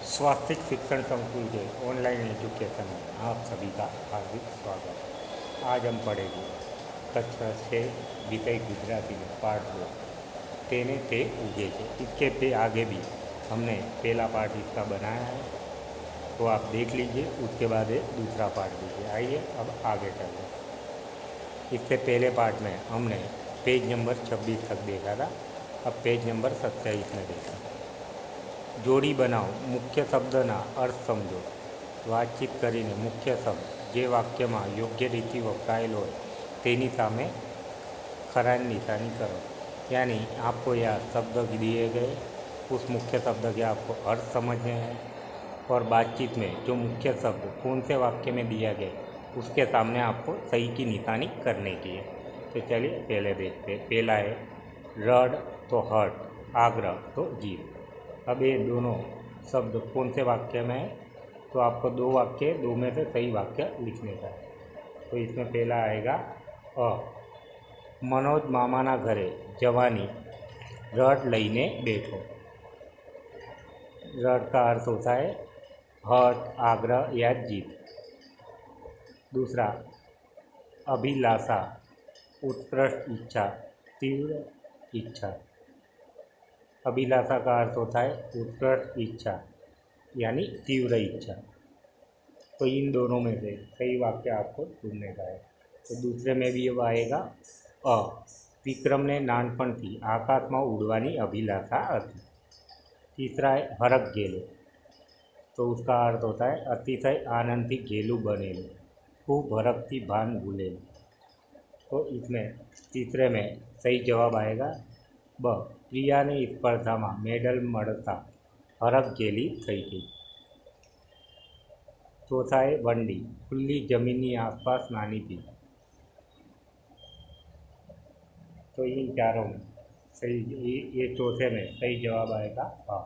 स्वास्थ्य शिक्षण संकुल के ऑनलाइन एजुकेशन में आप सभी का हार्दिक स्वागत। आज हम पढ़ेंगे कक्षा 6 विषय गुजराती में पाठ 2 तेने ते उगे थे। इसके पे आगे भी हमने पहला पार्ट इसका बनाया है, तो आप देख लीजिए, उसके बाद ये दूसरा पार्ट दीजिए। आइए अब आगे चलते हैं। इससे पहले पार्ट में हमने पेज नंबर 26 तक देखा था, अब पेज नंबर 27 में देखा। जोड़ी बनाओ, मुख्य शब्दना अर्थ समझो। वातचीत करीने मुख्य शब्द जे वाक्यमां योग्य रीति वपराયેલ હોય તેની સામે खरानी निशानी करो। यानी आपको यह शब्द दिए गए, उस मुख्य शब्द के आपको अर्थ समझने हैं और बातचीत में जो मुख्य शब्द कौन से वाक्य में दिया गया उसके सामने आपको सही की निशानी करने की है। तो चलिए पहले देखते हैं। पहला है रड तो हर्ट, आग्रह तो जीत। अब ये दोनों शब्द कौन से वाक्य में है, तो आपको दो वाक्य, दो में से सही वाक्य लिखने का है। तो इसमें पहला आएगा अ, मनोज मामाना घरे जवानी रड लईने बैठो। रड का अर्थ होता है हर्ट, आग्रह या जीत। दूसरा अभिलाषा, उत्कृष्ट इच्छा, तीव्र इच्छा। अभिलाषा का अर्थ होता है उत्कृष्ट इच्छा यानी तीव्र इच्छा। तो इन दोनों में से सही वाक्य आपको चुनने का है। तो दूसरे में भी अब आएगा अ, विक्रमने नानपणथी आकाशमां उड़वानी अभिलाषा हती। तीसरा है हरख गेलो, तो उसका अर्थ होता है अतिशय आनंदथी घेलू बनेलू, खूब हरखथी भान भूलेलू। तो इसमें तीसरे में सही जवाब आएगा ब, प्रियानी स्पर्धामां मेडल મળતા હરખ ઘેલી થઈ ગઈ। चौथा है वंडी, खुली जमीनी आसपास नानी थी। तो इन चारों में सही, ये चौथे में सही जवाब आएगा हाँ।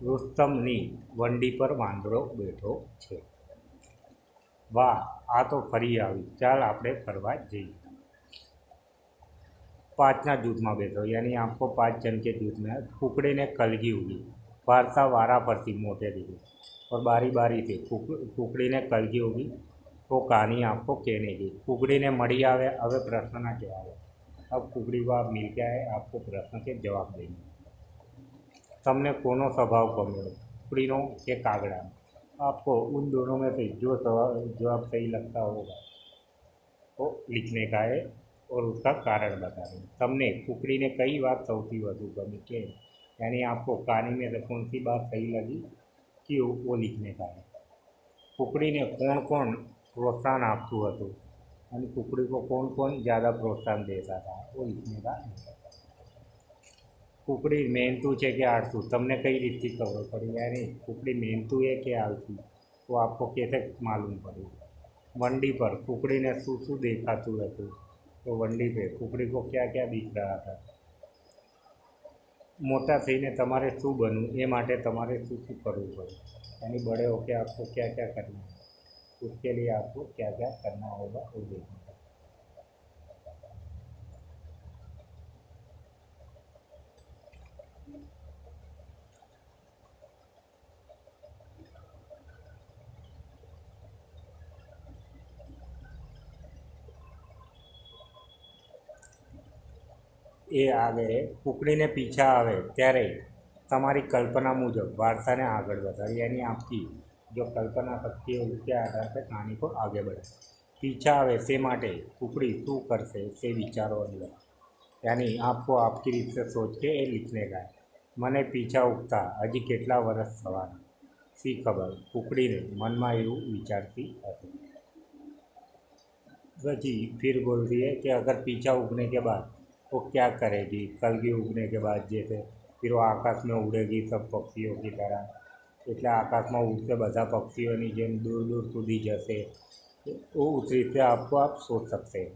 रुस्तमनी वंडी पर वांदरो बैठो छे। वाह, आ तो फरी आई, चाल आपणे फरवा जईए। 5 जूथ में बैठो, यानी आपको 5 जन के जूथ में कुकड़ी ने कलगी उगी। वार्ता वारा परती मोटे दिखे और बारी बारी से कुकड़ी ने कलगी उगी तो कहानी आपको कहने की। कुकड़ी ने मड़ी आवे, अब प्रश्न ना क्या आवे। अब कुकड़ी को आप मिल के आए, आपको प्रश्न के जवाब देंगे। तमने कोनो स्वभाव गम्यो, कुकड़ीनो के कागड़ा? आपको उन दोनों में से जो जवाब सही लगता होगा वो लिखने का है और उसका कारण बता दें। तमने कुकड़ी ने कई बात सौथी વધુ गमी के, यानी आपको कहानी में से कौन सी बात सही लगी क्यों, वो लिखने का है। कुकड़ी ने कौन कौन प्रोत्साहन आपतुं हतुं અને कुकड़ी को कौन कौन ज़्यादा प्रोत्साहन देता था, वो लिखने का है। कुकड़ी मेहनतू है कि आळसू, तमने कई रीतथी खबर पड़ी, यानी कुकड़ी मेहनतू है कि आळसू, वो आपको कैसे मालूम पड़ी। वंडी पर कुकड़ी ने शू देखातुं हतुं, तो वंडी पे कुकड़ी को क्या क्या दिख रहा था। मोटा थईने तमारे शू बनવું એ માટે તમારે શું શું કરવું પડે, यानी बड़े होकर आपको क्या क्या करना है, उसके लिए आपको क्या क्या करना होगा वो देखना है। એ આગળ કુકડીને પીછા આવે ત્યારે તમારી કલ્પના મુજબ વાર્તાને આગળ વધારી, यानी आपकी जो कल्पना शक्ति है उसके आधार पर कहानी को आगे बढ़े। पीछा आवे से माटे कुकड़ी शू करशे से विचारो अंदर, यानी आपको आपकी रीत से सोच के ये लिखने का है। मने पीछा उगता हजी केटला वर्ष थवाना, सी खबर कुकड़ीने मनमा एवं विचारती हती। जी फिर बोल रही है कि अगर पीछा उगने के बाद वो क्या करेगी, कलगी उगने के बाद जैसे फिर वो आकाश में उड़ेगी सब पक्षियों की तरह, એટલે આકાશમાં ઉડતે બધા પક્ષીઓની જેમ दूर दूर સુધી જશે। वो उस रीत से आपको आप सोच सकते हैं।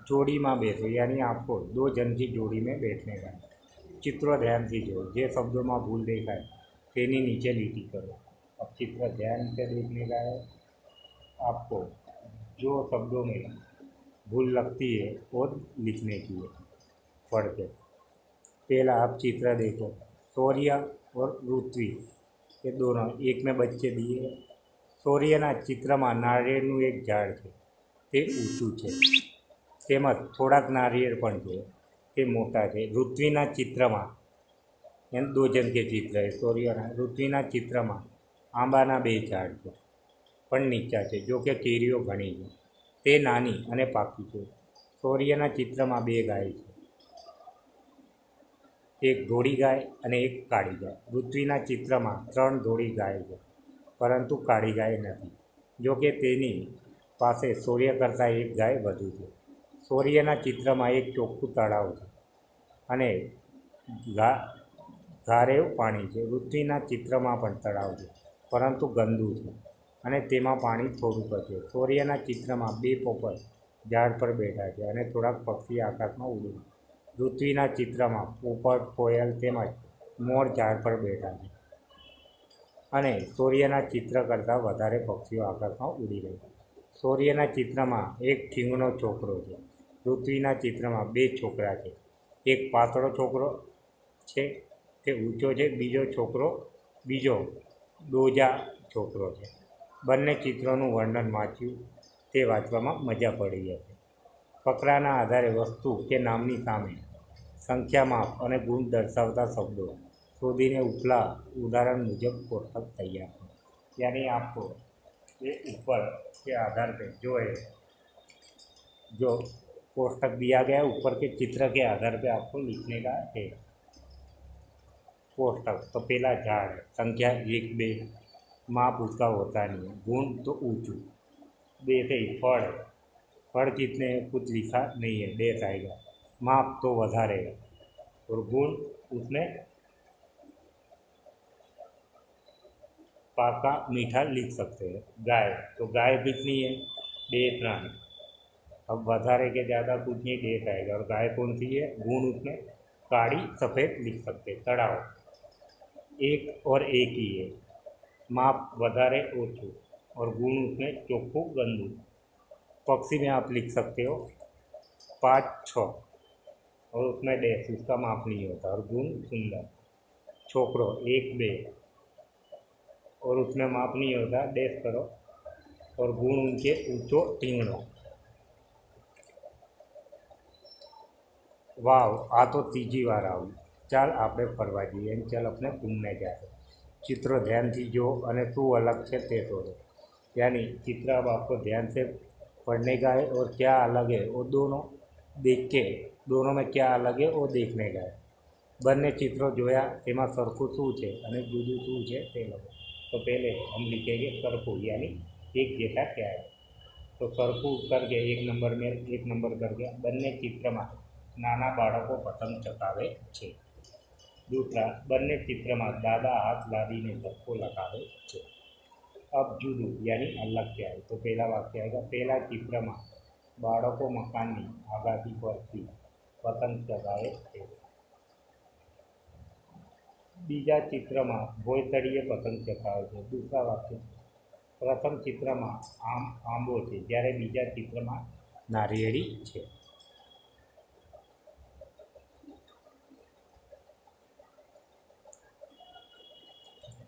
जोड़ी में बैठो, यानी आपको 2 जन की जोड़ी में बैठने का है। चित्रों ध्यान से जो जे शब्दों में भूल देखाय तेनी नीचे लीटी करो। अब चित्र ध्यान से देखने का है। आपको जो शब्दों में भूल लगती है वो लिखने की है। पढ़ के। पहला आप चित्र देखो, सूर्य और पृथ्वी ये दोनों एक में बच्चे दिए। सूर्यना चित्રમાં નારિયેળનું એક ઝાડ છે, તે ઊંચું છે, તેમજ થોડાક નારિયેળ પણ છે, તે મોટા છે। પૃથ્વીના ચિત્રમાં એમ દો જન કે ચિત્ર है सूर्यના। પૃથ્વીના ચિત્રમાં આંબાના બે ઝાડ છે, પણ નીચા છે, જો કે કેરીઓ ઘણી છે, તે નાની અને પાકી છે। सूर्यના ચિત્રમાં બે ગાય છે, એક ધોળી ગાય અને એક કાળી ગાય। પૃથ્વીના ચિત્રમાં ત્રણ ધોળી ગાય છે, પરંતુ કાળી ગાય નથી, જો કે તેની પાસે સૂર્ય કરતાં એક ગાય વધુ છે। સૂર્યના ચિત્રમાં એક ચોખ્ખું તળાવ છે અને ઘારેવ પાણી છે। પૃથ્વીના ચિત્રમાં પણ તળાવ છે, પરંતુ ગંદુ છે અને તેમાં પાણી થોડુંક છે। સૂર્યના ચિત્રમાં બે પોપટ ઝાડ પર બેઠા છે અને થોડાક પક્ષી આકાશમાં ઉડે છે। પૃથ્વીના ચિત્રમાં પોપટ, કોયલ તેમજ મોર ઝાડ પર બેઠા છે અને સૂર્યના ચિત્ર કરતાં વધારે પક્ષીઓ આકાશમાં ઉડી રહી છે। સૂર્યના ચિત્રમાં એક ઠીંગણો છોકરો છે। પૃથ્વીના ચિત્રમાં બે છોકરા છે, એક પાતળો છોકરો છે, તે ઊંચો છે, બીજો ડોજા છોકરો છે। બંને ચિત્રોનું વર્ણન વાંચ્યું તે વાંચવામાં મજા પડી જશે। ફકરાના આધારે વસ્તુ કે નામની સામે સંખ્યા, માપ અને ગુણ દર્શાવતા શબ્દો શોધીને ઉપલા उदाहरण मुजब कोष्टक तैयार करें। यानी आपको ये ऊपर के आधार पे जो कोष्टक दिया गया है, ऊपर के चित्र के आधार पे आपको लिखने का है कोष्टक। तो पहला झाड़, संख्या 1 2, माप उसका होता नहीं है, गुण तो ऊंचू, डेट है, फल कितने कुछ लिखा नहीं है, डेट आएगा, माप तो વધારે है और गुण उसमें पाका मीठा लिख सकते हैं। गाय तो गाय कितनी है, 2 3, अब વધારે के ज़्यादा कुछ नहीं, डेट आएगा और गाय कौन सी है, गुण उसमें काली सफ़ेद लिख सकते। तड़ाव एक और एक ही है, माप વધારે ओछू और गुण उसमें चोखू गंदू। पक्षी में आप लिख सकते हो 5 6 और उसमें डैश, उसका माप नहीं होता और गुण सुंदर। छोकरो 1 2 और उसमें माप नहीं होता, डैश करो और गुण उनके ऊंचो टींगड़ो। वाव, आ तो तीजी वार आव्યું। ચાલ આપણે ફરવા જઈએ અને ચાલ આપણે ઘૂમને जाते। चित्रों ध्यान थी जो અને શું अलग છે તે શોધો। यानी चित्र अब आपको ध्यान से पढ़ने का है और क्या अलग है वो दोनों देख के, दोनों में क्या अलग है वो देखने का है। બંને ચિત્રો જોયા, તેમાં સરખું શું છે અને જુદું શું છે તે લખો। तो पहले हम लिखेंगे सरखू, यानी एक जैसा क्या है। तो सरखू करके एक नंबर करके બંને ચિત્રમાં નાના બાળકો પતંગ ચગાવે છે। दूसरा, બંને ચિત્રમાં દાદા હાથ લાદીને ધક્કો લગાવે છે। अब જુદું यानी अलग क्या है। तो पहला वाक्य आएगा, पहला चित्રમાં બાળકો મકાનની આગાહી પરથી પતંગ ચગાવે છે। બીજા ચિત્રમાં ભોંયતળીએ પતંગ ચગાવે છે। दूसरा वाक्य, પ્રથમ ચિત્રમાં આંબો છે, જ્યારે બીજા ચિત્રમાં નારિયેળી છે।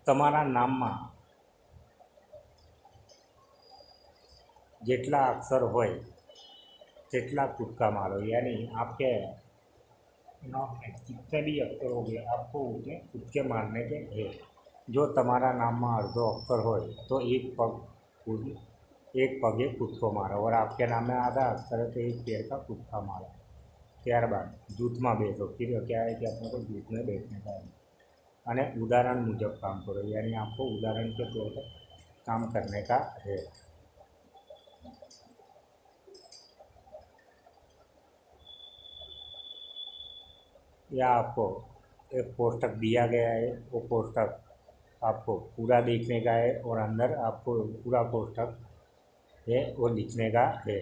તમારા નામમાં જેટલા અક્ષર હોય તેટલા કૂદકા मारो। यानी आपके नाम में जितने भी अक्षर हो गए आपको उसमें कूदके मारने के हैं। जो તમારા નામમાં અડધો અક્ષર હોય तो एक पगे कूदको मारो और आपके नाम में आधा अक्षर है तो एक पैर का कूदका मारो। ત્યારબાદ જૂથમાં બેસો। फिर क्या है कि अपने को जूथ में बैठने का है અને उदाहरण मुजब काम करो। यानी आपको उदाहरण के तौर पर काम करने का है। या आपको एक कोष्टक दिया गया है, वो कोष्टक आपको पूरा देखने का है और अंदर आपको पूरा कोष्टक है वो लिखने का है।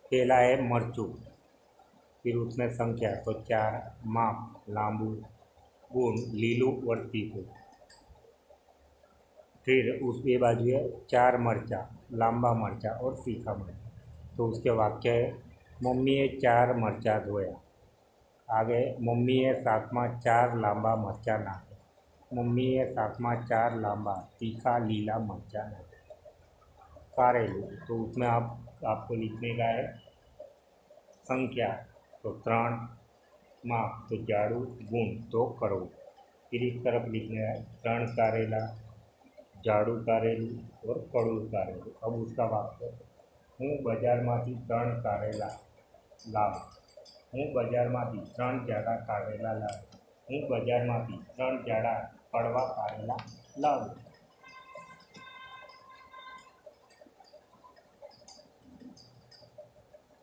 पहला है मरचू, फिर उसमें संख्या तो 4, माप लांबू, गुण लीलू और तीखू। फिर उस ये बाजू है 4 मरचा, लांबा मरचा और तीखा मरचा। तो उसके वाक्य है, मम्मीए 4 मरचा धोया। आगे, मम्मीए શાકમાં 4 લાંબા મરચાં નાખ્યા। મમ્મીએ શાકમાં 4 લાંબા तीखा लीला मरचा नाख्या। कारेलू, तो उसमें आपको लिखने का है संख्या तो 3, माप तो जाड़ू, गुण तो कड़वू। फिर इस तरफ लिखने है 3 कारेला, जाड़ू कारेलू और कड़ू कारेलू। अब उसका वाक्य, हूँ बजारमांथी 3 कारेला लाव्यो। हूँ बजारमांथी 3 जाड़ा कारेला लाव्यो। हूँ बजारमांथी 3 जाड़ा कड़वा कारेला लाव्यो।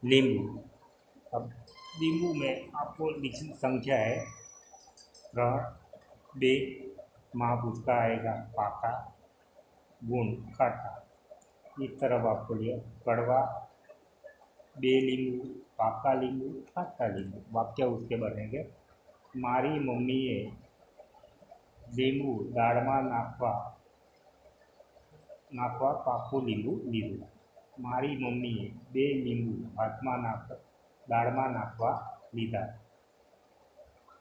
लींबू, अब लींबू में आपको लिखनी संख्या है 3, 2, माप उसका आएगा पाका, गुण खाटा। इस तरफ आपको लिया कड़वा, 2 लींबू, पाका लींबू, खाटा लींबू। वाक्य उसके बनेंगे, मारी मम्मीए લીંબુ દાળમાં નાખવા પાકું લીંબુ લીધું। મારી મમ્મીએ 2 લીંબુ દાળમાં નાખવા લીધા,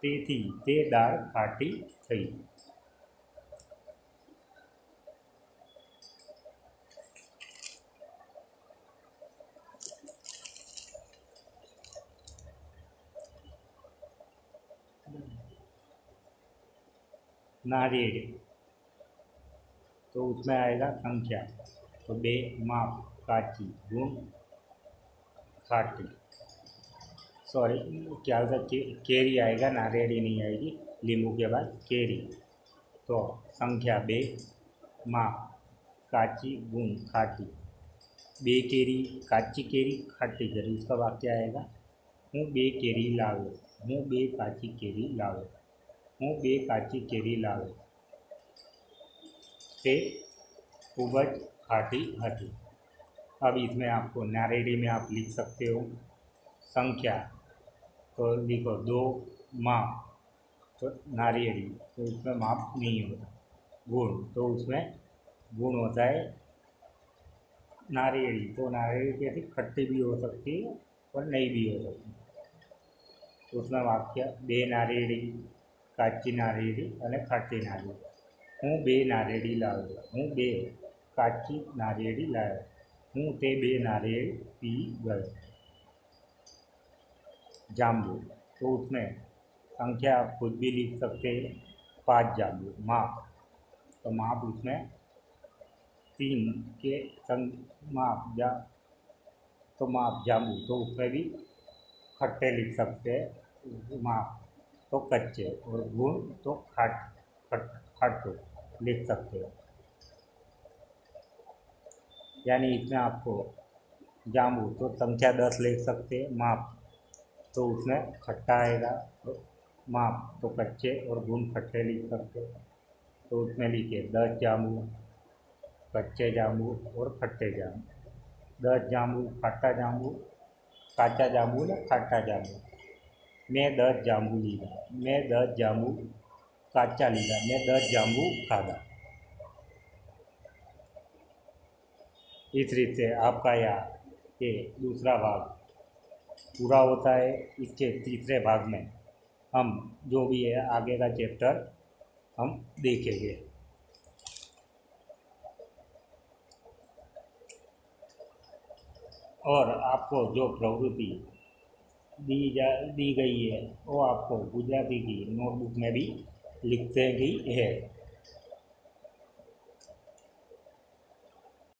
તેથી તે દાળ ખાટી થઈ। नारियल, तो उसमें आएगा संख्या तो 2, माप काची, गुण खाटी। सॉरी, क्या होता है केरी आएगा, नारियल नहीं आएगी। लींबू के बाद केरी। तो संख्या 2, माप काची, गुण खाटी। 2 केरी, काची केरी, खाटी केरी। उसका वाक्य आएगा, हूँ 2 केरी लाव्यो। हूँ 2 काची केरी लाव्यो। हूँ 2 काची केरी लाव्यो, ते खूब ज खाटी हती। अब इसमें आपको नारेडी में आप लिख सकते हो संख्या तो लिखो 2, माप तो नारियली, तो उसमें माप नहीं होता। गुण, तो उसमें गुण होता है नारियली। तो नारियली कैसी खट्टी भी हो सकती है और नहीं भी हो सकती। तो उसमें वाक्य 2 नारियली, काची नारियली और खाटी नारियली। हूँ 2 नारियली लाव्यो। हूँ 2 काची नारियली लाव्यो। हूँ ते 2 नारियल पी गयो। जांबू, तो उसमें संख्या आप खुद भी लिख सकते हैं 5 जांबू। माप, तो माप उसमें 3 के माप तो माप जांबू, तो उसमें भी खट्टे लिख सकते हैं। माप तो कच्चे और गुण तो खट्टो लिख सकते हो। यानी इसमें आपको जांबू तो संख्या 10 लिख सकते हैं। माप तो उसमें खट्टा आएगा, तो माप तो कच्चे और गुण खट्टे लिख सकते हैं। तो उसमें लिखिए 10 जांबू, कच्चे जांबू और खट्टे जांबू। 10 जांबू, खट्टा जांबू, काचा जांबू ने खाटा जांबू। मैं 10 जांबू लीधा। मैं 10 जांबू काचा लीधा। मैं 10 जांबू खाधा। इस रीत से आपका ये दूसरा भाग पूरा होता है। इसके तीसरे भाग में हम जो भी है आगे का चैप्टर हम देखेंगे। और आपको जो प्रवृत्ति दी गई है वो आपको गुजराती की नोटबुक में भी लिखते ही है।